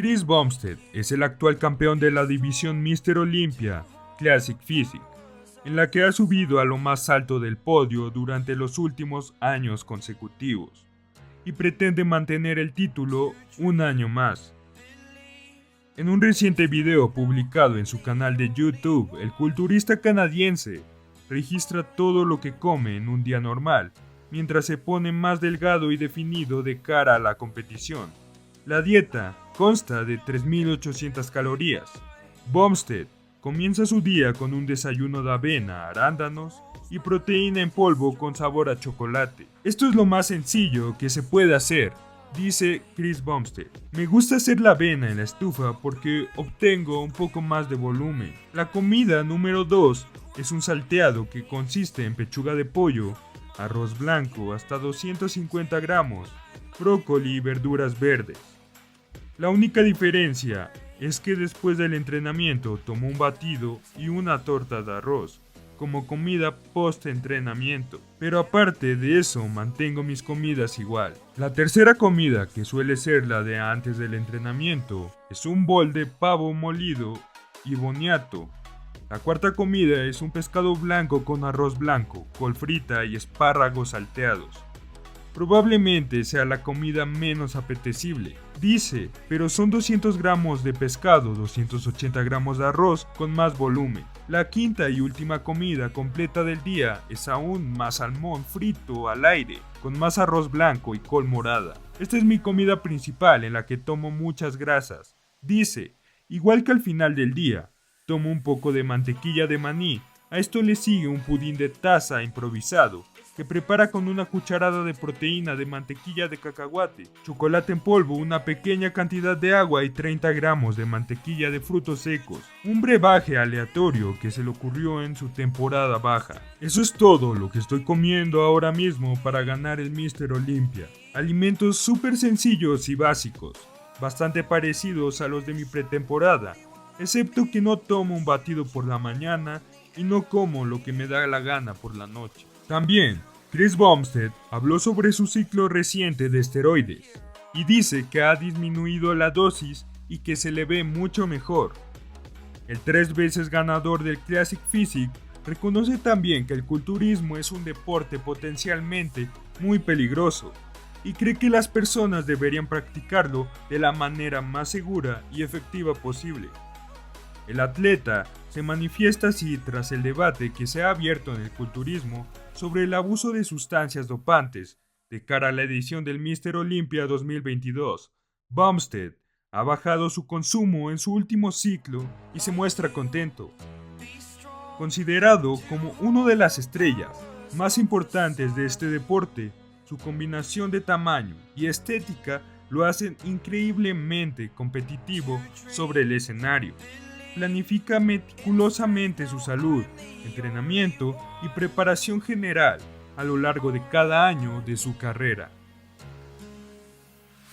Chris Bumstead es el actual campeón de la división Mr. Olympia Classic Physique, en la que ha subido a lo más alto del podio durante los últimos años consecutivos, y pretende mantener el título un año más. En un reciente video publicado en su canal de YouTube, el culturista canadiense registra todo lo que come en un día normal, mientras se pone más delgado y definido de cara a la competición. La dieta consta de 3.800 calorías. Bumstead comienza su día con un desayuno de avena, arándanos y proteína en polvo con sabor a chocolate. Esto es lo más sencillo que se puede hacer, dice Chris Bumstead. Me gusta hacer la avena en la estufa porque obtengo un poco más de volumen. La comida número 2 es un salteado que consiste en pechuga de pollo, arroz blanco hasta 250 gramos, brócoli y verduras verdes. La única diferencia es que después del entrenamiento tomo un batido y una torta de arroz como comida post-entrenamiento, pero aparte de eso mantengo mis comidas igual. La tercera comida, que suele ser la de antes del entrenamiento, es un bol de pavo molido y boniato. La cuarta comida es un pescado blanco con arroz blanco, col frita y espárragos salteados. Probablemente sea la comida menos apetecible, dice, pero son 200 gramos de pescado, 280 gramos de arroz con más volumen. La quinta y última comida completa del día es aún más salmón frito al aire, con más arroz blanco y col morada. Esta es mi comida principal en la que tomo muchas grasas, dice, igual que al final del día. Tomo un poco de mantequilla de maní, a esto le sigue un pudín de taza improvisado, que prepara con una cucharada de proteína de mantequilla de cacahuate, chocolate en polvo, una pequeña cantidad de agua y 30 gramos de mantequilla de frutos secos, un brebaje aleatorio que se le ocurrió en su temporada baja. Eso es todo lo que estoy comiendo ahora mismo para ganar el Mr. Olympia. Alimentos súper sencillos y básicos, bastante parecidos a los de mi pretemporada, excepto que no tomo un batido por la mañana y no como lo que me da la gana por la noche. También, Chris Bumstead habló sobre su ciclo reciente de esteroides y dice que ha disminuido la dosis y que se le ve mucho mejor. El 3 veces ganador del Classic Physique reconoce también que el culturismo es un deporte potencialmente muy peligroso y cree que las personas deberían practicarlo de la manera más segura y efectiva posible. El atleta se manifiesta así tras el debate que se ha abierto en el culturismo sobre el abuso de sustancias dopantes de cara a la edición del Mr. Olympia 2022. Bumstead ha bajado su consumo en su último ciclo y se muestra contento. Considerado como una de las estrellas más importantes de este deporte, su combinación de tamaño y estética lo hacen increíblemente competitivo sobre el escenario. Planifica meticulosamente su salud, entrenamiento y preparación general a lo largo de cada año de su carrera.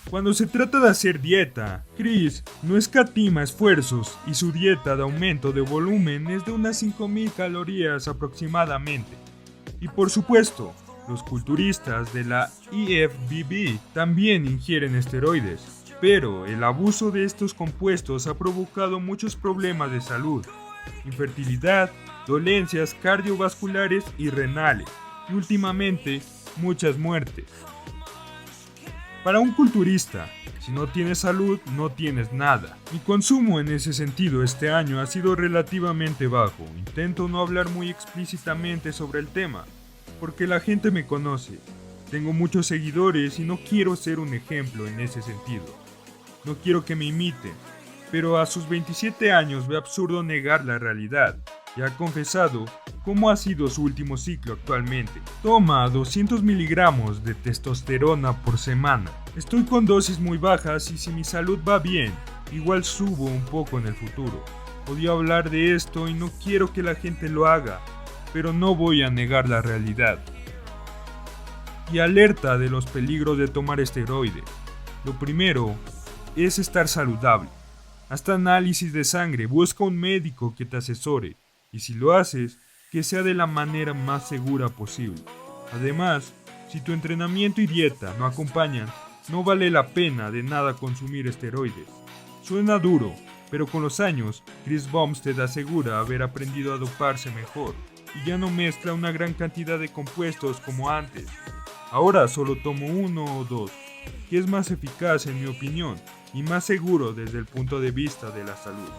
Cuando se trata de hacer dieta, Chris no escatima esfuerzos y su dieta de aumento de volumen es de unas 5.000 calorías aproximadamente. Y por supuesto, los culturistas de la IFBB también ingieren esteroides. Pero el abuso de estos compuestos ha provocado muchos problemas de salud, infertilidad, dolencias cardiovasculares y renales, y últimamente muchas muertes. Para un culturista, si no tienes salud, no tienes nada. Mi consumo en ese sentido este año ha sido relativamente bajo. Intento no hablar muy explícitamente sobre el tema, porque la gente me conoce. Tengo muchos seguidores y no quiero ser un ejemplo en ese sentido. No quiero que me imiten, pero a sus 27 años ve absurdo negar la realidad y ha confesado cómo ha sido su último ciclo actualmente. Toma 200 miligramos de testosterona por semana. Estoy con dosis muy bajas y si mi salud va bien, igual subo un poco en el futuro. Odio hablar de esto y no quiero que la gente lo haga, pero no voy a negar la realidad. Y alerta de los peligros de tomar esteroides. Lo primero es estar saludable. Haz análisis de sangre, busca un médico que te asesore y si lo haces, que sea de la manera más segura posible. Además, si tu entrenamiento y dieta no acompañan, no vale la pena de nada consumir esteroides. Suena duro, pero con los años, Chris Bumstead asegura haber aprendido a doparse mejor y ya no mezcla una gran cantidad de compuestos como antes. Ahora solo tomo 1 o 2, que es más eficaz en mi opinión y más seguro desde el punto de vista de la salud.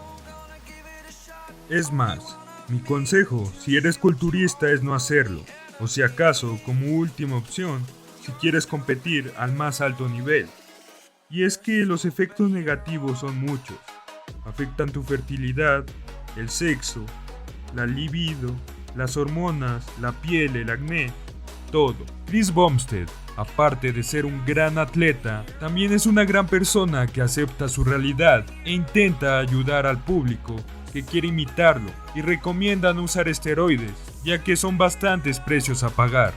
Es más, mi consejo si eres culturista es no hacerlo, o si acaso como última opción, si quieres competir al más alto nivel. Y es que los efectos negativos son muchos. Afectan tu fertilidad, el sexo, la libido, las hormonas, la piel, el acné, todo. Chris Bumstead, aparte de ser un gran atleta, también es una gran persona que acepta su realidad e intenta ayudar al público que quiere imitarlo y recomienda no usar esteroides, ya que son bastantes precios a pagar.